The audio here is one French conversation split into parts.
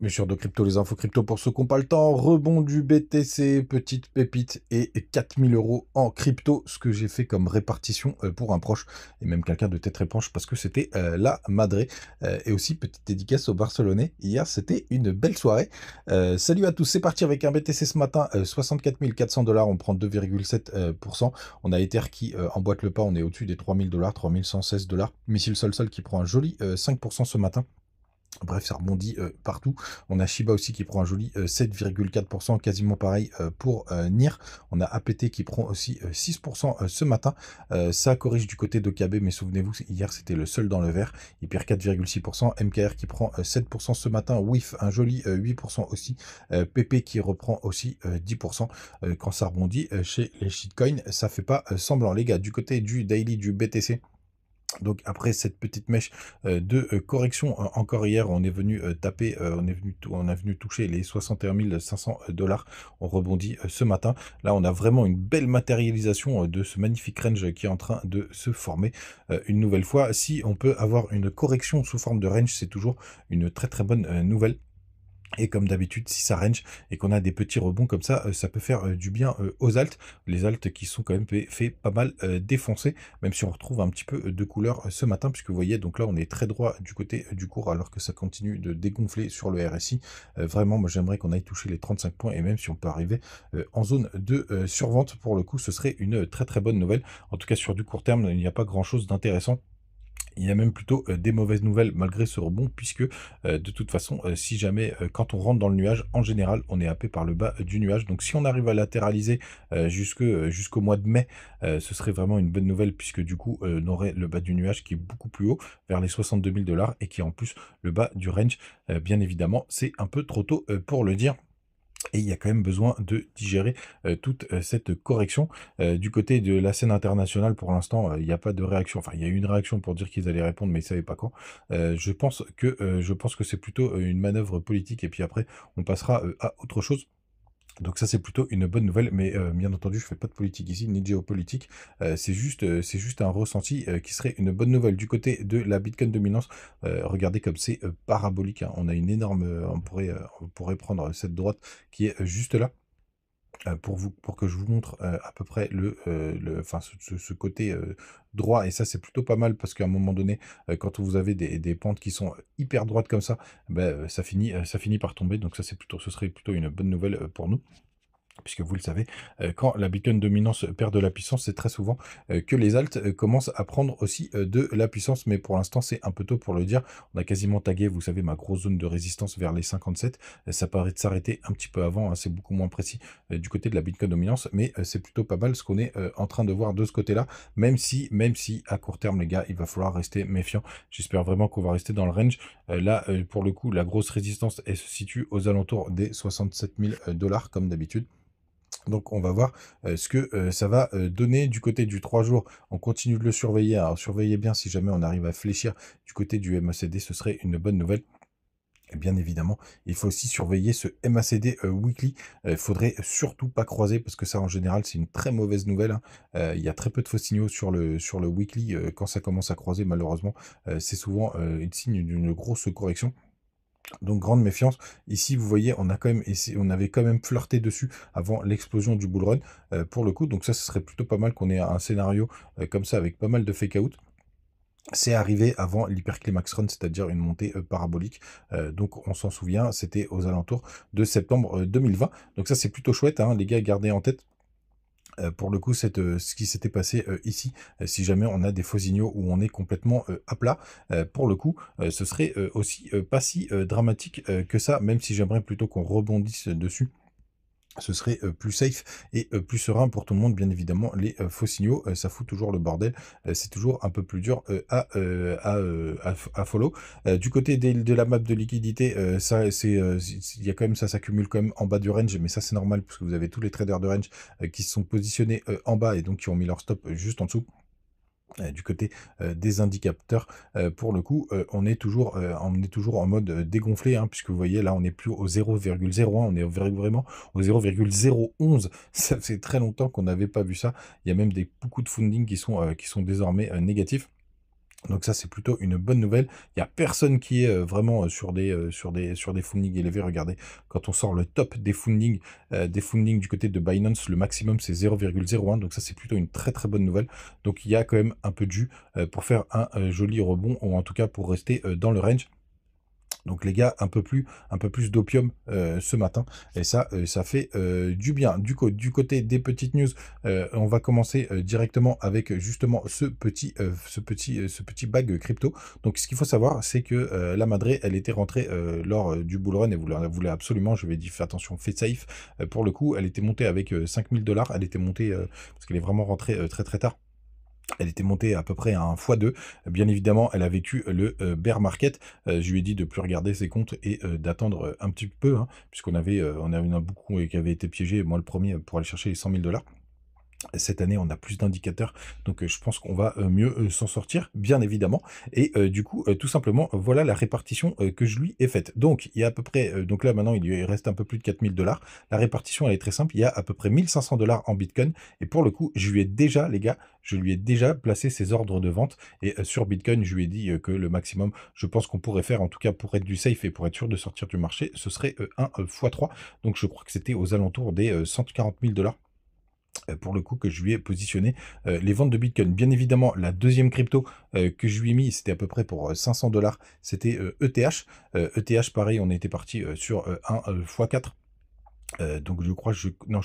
Bien sûr, de crypto, les infos crypto pour ceux qui n'ont pas le temps. Rebond du BTC, petite pépite et 4000 € en crypto. Ce que j'ai fait comme répartition pour un proche et même quelqu'un de tête épanche parce que c'était la Madré. Et aussi, petite dédicace au Barcelonais. Hier, c'était une belle soirée. Salut à tous, c'est parti avec un BTC ce matin. 64 400 $, on prend 2,7%. On a Ether qui emboîte le pas, on est au-dessus des 3000 $, 3116 $. Missile Sol qui prend un joli 5% ce matin. Bref, ça rebondit partout. On a Shiba aussi qui prend un joli 7,4%, quasiment pareil pour NIR. On a APT qui prend aussi 6% ce matin. Ça corrige du côté d'OKB, mais souvenez-vous, hier c'était le seul dans le vert. Il perd 4,6%. MKR qui prend 7% ce matin. WIF, un joli 8% aussi. PP qui reprend aussi 10%. Quand ça rebondit chez les shitcoins, ça fait pas semblant. Les gars, du côté du daily du BTC, donc après cette petite mèche de correction, encore hier, on est venu taper, on a venu toucher les 61 500 $. On rebondit ce matin. Là, on a vraiment une belle matérialisation de ce magnifique range qui est en train de se former une nouvelle fois. Si on peut avoir une correction sous forme de range, c'est toujours une très très bonne nouvelle. Et comme d'habitude, si ça range et qu'on a des petits rebonds comme ça peut faire du bien aux alts. Les alts qui sont quand même fait pas mal défoncer, même si on retrouve un petit peu de couleur ce matin, puisque vous voyez, donc là, on est très droit du côté du cours, alors que ça continue de dégonfler sur le RSI. Vraiment, moi, j'aimerais qu'on aille toucher les 35 points, et même si on peut arriver en zone de survente, pour le coup, ce serait une très très bonne nouvelle. En tout cas, sur du court terme, il n'y a pas grand-chose d'intéressant. Il y a même plutôt des mauvaises nouvelles malgré ce rebond, puisque de toute façon, si jamais, quand on rentre dans le nuage, en général, on est happé par le bas du nuage. Donc si on arrive à latéraliser jusqu'au mois de mai, ce serait vraiment une bonne nouvelle, puisque du coup, on aurait le bas du nuage qui est beaucoup plus haut, vers les 62 000 $, et qui est en plus le bas du range. Bien évidemment, c'est un peu trop tôt pour le dire. Et il y a quand même besoin de digérer toute cette correction. Du côté de la scène internationale, pour l'instant, il n'y a pas de réaction. Enfin, il y a eu une réaction pour dire qu'ils allaient répondre, mais ils ne savaient pas quand. Je pense que c'est plutôt une manœuvre politique, et puis après, on passera à autre chose. Donc ça, c'est plutôt une bonne nouvelle, mais bien entendu, je fais pas de politique ici, ni de géopolitique. C'est juste un ressenti qui serait une bonne nouvelle. Du côté de la Bitcoin dominance, regardez comme c'est parabolique, hein. On a une énorme, on pourrait prendre cette droite qui est juste là. Pour que je vous montre à peu près enfin, ce côté droit, et ça c'est plutôt pas mal, parce qu'à un moment donné, quand vous avez des pentes qui sont hyper droites comme ça, ben, ça finit par tomber. Donc ça, ce serait plutôt une bonne nouvelle pour nous. Puisque vous le savez, quand la Bitcoin dominance perd de la puissance, c'est très souvent que les alts commencent à prendre aussi de la puissance. Mais pour l'instant, c'est un peu tôt pour le dire. On a quasiment tagué, vous savez, ma grosse zone de résistance vers les 57. Ça paraît de s'arrêter un petit peu avant, hein, c'est beaucoup moins précis du côté de la Bitcoin dominance. Mais c'est plutôt pas mal ce qu'on est en train de voir de ce côté-là. Même si à court terme, les gars, il va falloir rester méfiant. J'espère vraiment qu'on va rester dans le range. Là, pour le coup, la grosse résistance, elle se situe aux alentours des 67 000 $, comme d'habitude. Donc on va voir ce que ça va donner du côté du 3 jours. On continue de le surveiller. Alors surveillez bien, si jamais on arrive à fléchir du côté du MACD, ce serait une bonne nouvelle. Et bien évidemment, il faut aussi surveiller ce MACD weekly. Il faudrait surtout pas croiser, parce que ça, en général, c'est une très mauvaise nouvelle, hein. Il y a très peu de faux signaux sur le weekly. Quand ça commence à croiser, malheureusement, c'est souvent une signe d'une grosse correction. Donc grande méfiance. Ici, vous voyez, on avait quand même flirté dessus avant l'explosion du bull run, pour le coup. Donc ça, ce serait plutôt pas mal qu'on ait un scénario comme ça, avec pas mal de fake out. C'est arrivé avant l'hyperclimax run, c'est-à-dire une montée parabolique. Donc on s'en souvient, c'était aux alentours de septembre 2020. Donc ça, c'est plutôt chouette, hein, les gars, gardez en tête. Pour le coup, ce qui s'était passé ici, si jamais on a des faux signaux où on est complètement à plat, pour le coup, ce serait aussi pas si dramatique que ça, même si j'aimerais plutôt qu'on rebondisse dessus. Ce serait plus safe et plus serein pour tout le monde. Bien évidemment, les faux signaux, ça fout toujours le bordel. C'est toujours un peu plus dur à follow. Du côté de la map de liquidité, il y a quand même, ça s'accumule quand même en bas du range, mais ça c'est normal, parce que vous avez tous les traders de range qui se sont positionnés en bas, et donc qui ont mis leur stop juste en dessous. Du côté des indicateurs, pour le coup, on est toujours en mode dégonflé, hein, puisque vous voyez là, on n'est plus au 0,01, on est vraiment au 0,011. Ça fait très longtemps qu'on n'avait pas vu ça. Il y a même beaucoup de funding qui sont désormais négatifs. Donc ça, c'est plutôt une bonne nouvelle. Il y a personne qui est, vraiment, sur des funding élevés. Regardez, quand on sort le top des funding du côté de Binance, le maximum c'est 0,01, donc ça, c'est plutôt une très, très bonne nouvelle. Donc il y a quand même un peu de jus, pour faire un, joli rebond ou en tout cas pour rester, dans le range. Donc les gars, un peu plus d'opium ce matin, et ça fait du bien. Du côté des petites news, on va commencer directement avec justement ce petit bag crypto. Donc ce qu'il faut savoir, c'est que la Madré, elle était rentrée lors du bull run, et vous la voulez absolument. Je lui ai dit, fais attention, fais safe. Pour le coup, elle était montée avec 5000 $. Elle était montée parce qu'elle est vraiment rentrée très très tard. Elle était montée à peu près à un x2. Bien évidemment, elle a vécu le bear market. Je lui ai dit de plus regarder ses comptes et d'attendre un petit peu, hein, puisqu'on avait, on avait beaucoup qui avaient été piégés, moi le premier, pour aller chercher les 100 000 $. Cette année, on a plus d'indicateurs, donc je pense qu'on va mieux s'en sortir, bien évidemment. Et du coup, tout simplement, voilà la répartition que je lui ai faite. Donc, il y a à peu près, donc là maintenant, il lui reste un peu plus de 4000 $. La répartition, elle est très simple. Il y a à peu près 1500 $ en Bitcoin. Et pour le coup, je lui ai déjà, les gars, je lui ai déjà placé ses ordres de vente. Et sur Bitcoin, je lui ai dit que le maximum, je pense qu'on pourrait faire, en tout cas pour être du safe et pour être sûr de sortir du marché, ce serait un x3. Donc, je crois que c'était aux alentours des 140 000 $. Pour le coup, que je lui ai positionné les ventes de Bitcoin. Bien évidemment, la deuxième crypto que je lui ai mis, c'était à peu près pour 500 $. C'était ETH. ETH, pareil, on était parti sur un x4. Donc non, je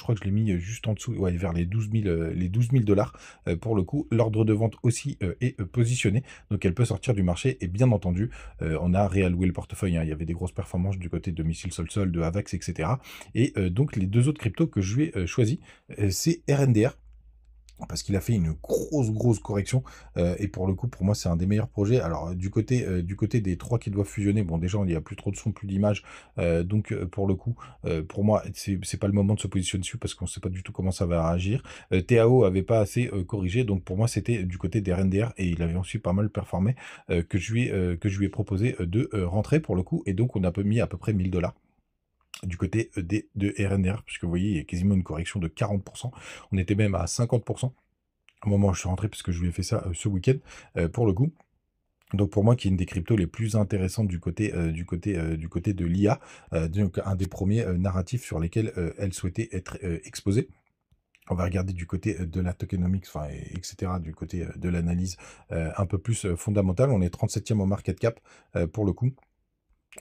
crois que je l'ai mis juste en dessous, ouais, vers les 12 000 $. Pour le coup, l'ordre de vente aussi est positionné, donc elle peut sortir du marché. Et bien entendu, on a réalloué le portefeuille, hein. Il y avait des grosses performances du côté de Missile Sol Sol, de Avax, etc. Et donc les deux autres cryptos que je lui ai choisis, c'est RNDR, parce qu'il a fait une grosse correction, et pour le coup, pour moi, c'est un des meilleurs projets. Alors, du côté des trois qui doivent fusionner, bon, déjà, il n'y a plus trop de son, plus d'image, donc pour le coup, pour moi, c'est pas le moment de se positionner dessus, parce qu'on ne sait pas du tout comment ça va réagir. TAO avait pas assez corrigé, donc pour moi, c'était du côté des RNDR, et il avait aussi pas mal performé, que je lui ai proposé de rentrer pour le coup, et donc on a mis à peu près 1000 $ du côté de RNR, puisque vous voyez, il y a quasiment une correction de 40%. On était même à 50% au moment où je suis rentré, puisque je lui ai fait ça ce week-end, pour le coup. Donc pour moi, qui est une des cryptos les plus intéressantes du côté de l'IA, donc un des premiers narratifs sur lesquels elle souhaitait être exposée. On va regarder du côté de la tokenomics, enfin, etc., du côté de l'analyse un peu plus fondamentale. On est 37e au market cap pour le coup.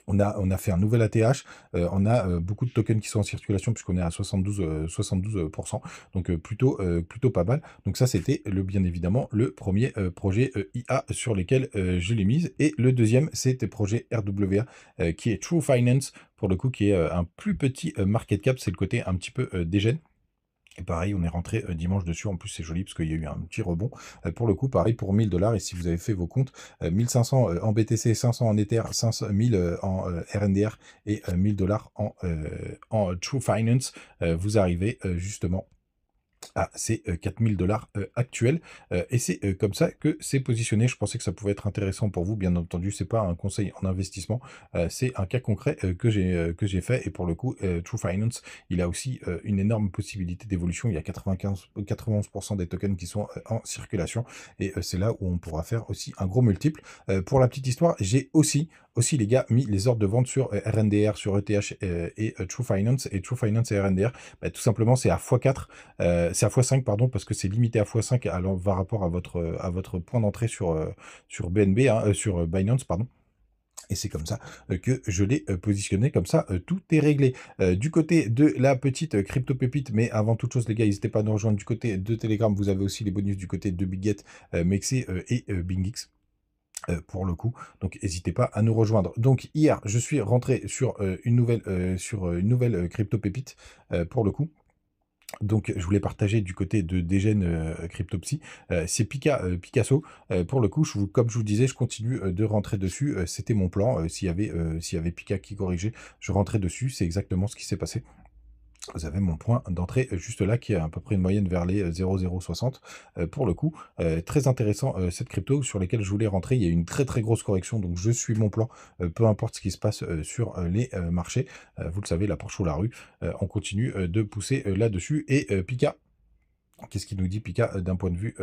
On a fait un nouvel ATH, on a beaucoup de tokens qui sont en circulation, puisqu'on est à 72%, donc plutôt pas mal. Donc ça, c'était bien évidemment le premier projet IA sur lesquels je l'ai mise. Et le deuxième, c'était projet RWA, qui est True Finance, pour le coup, qui est un plus petit market cap. C'est le côté un petit peu dégène. Et pareil, on est rentré dimanche dessus. En plus, c'est joli parce qu'il y a eu un petit rebond. Pour le coup, pareil pour 1000 $. Et si vous avez fait vos comptes, 1500 en BTC, 500 en Ether, 500, 1000 en RNDR et 1000 $ en True Finance, vous arrivez justement à ces 4000 $ actuels. Et c'est comme ça que c'est positionné. Je pensais que ça pouvait être intéressant pour vous. Bien entendu, c'est pas un conseil en investissement, c'est un cas concret que j'ai fait. Et pour le coup, True Finance, il a aussi une énorme possibilité d'évolution. Il y a 91% des tokens qui sont en circulation, et c'est là où on pourra faire aussi un gros multiple. Pour la petite histoire, j'ai aussi les gars mis les ordres de vente sur RNDR, sur ETH et True Finance. Et True Finance et RNDR, bah, tout simplement, c'est à x4. C'est à x5, pardon, parce que c'est limité à x5 par rapport à votre point d'entrée sur BNB, hein, sur Binance, pardon. Et c'est comme ça que je l'ai positionné, comme ça, tout est réglé. Du côté de la petite crypto pépite, mais avant toute chose, les gars, n'hésitez pas à nous rejoindre du côté de Telegram. Vous avez aussi les bonus du côté de Biget, Mexe et BingX. Pour le coup, donc n'hésitez pas à nous rejoindre. Donc hier, je suis rentré sur une nouvelle crypto pépite, pour le coup. Donc, je voulais partager du côté de Degen Cryptopsy. C'est Picasso. Pour le coup, comme je vous disais, je continue de rentrer dessus. C'était mon plan. S'il y avait Pika qui corrigeait, je rentrais dessus. C'est exactement ce qui s'est passé. Vous avez mon point d'entrée juste là, qui est à peu près une moyenne vers les 0,060. Pour le coup, très intéressant cette crypto sur lesquelles je voulais rentrer. Il y a une très grosse correction, donc je suis mon plan, peu importe ce qui se passe sur les marchés. Vous le savez, la Porsche ou la rue, on continue de pousser là-dessus. Et Pika, Qu'est-ce qu'il nous dit Pika d'un point de vue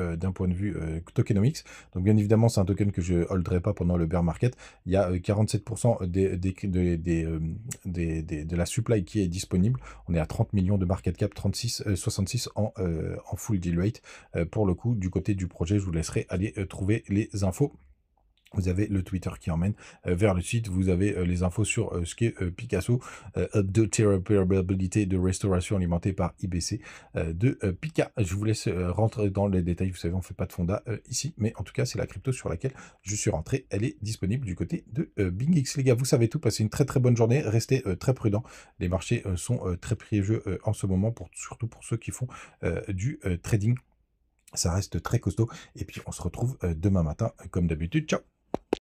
tokenomics? Donc bien évidemment, c'est un token que je holderai pas pendant le bear market. Il y a 47% de la supply qui est disponible. On est à 30 millions de market cap, 66 en full deal rate. Pour le coup, du côté du projet, je vous laisserai aller trouver les infos. Vous avez le Twitter qui emmène vers le site. Vous avez les infos sur ce qu'est Picasso, interoperabilité de restauration alimentée par IBC de Pika. Je vous laisse rentrer dans les détails. Vous savez, on ne fait pas de fonda ici, mais en tout cas, c'est la crypto sur laquelle je suis rentré. Elle est disponible du côté de BingX. Les gars, vous savez tout. Passez une très très bonne journée. Restez très prudents. Les marchés sont très piégeux en ce moment, surtout pour ceux qui font du trading. Ça reste très costaud. Et puis, on se retrouve demain matin, comme d'habitude. Ciao!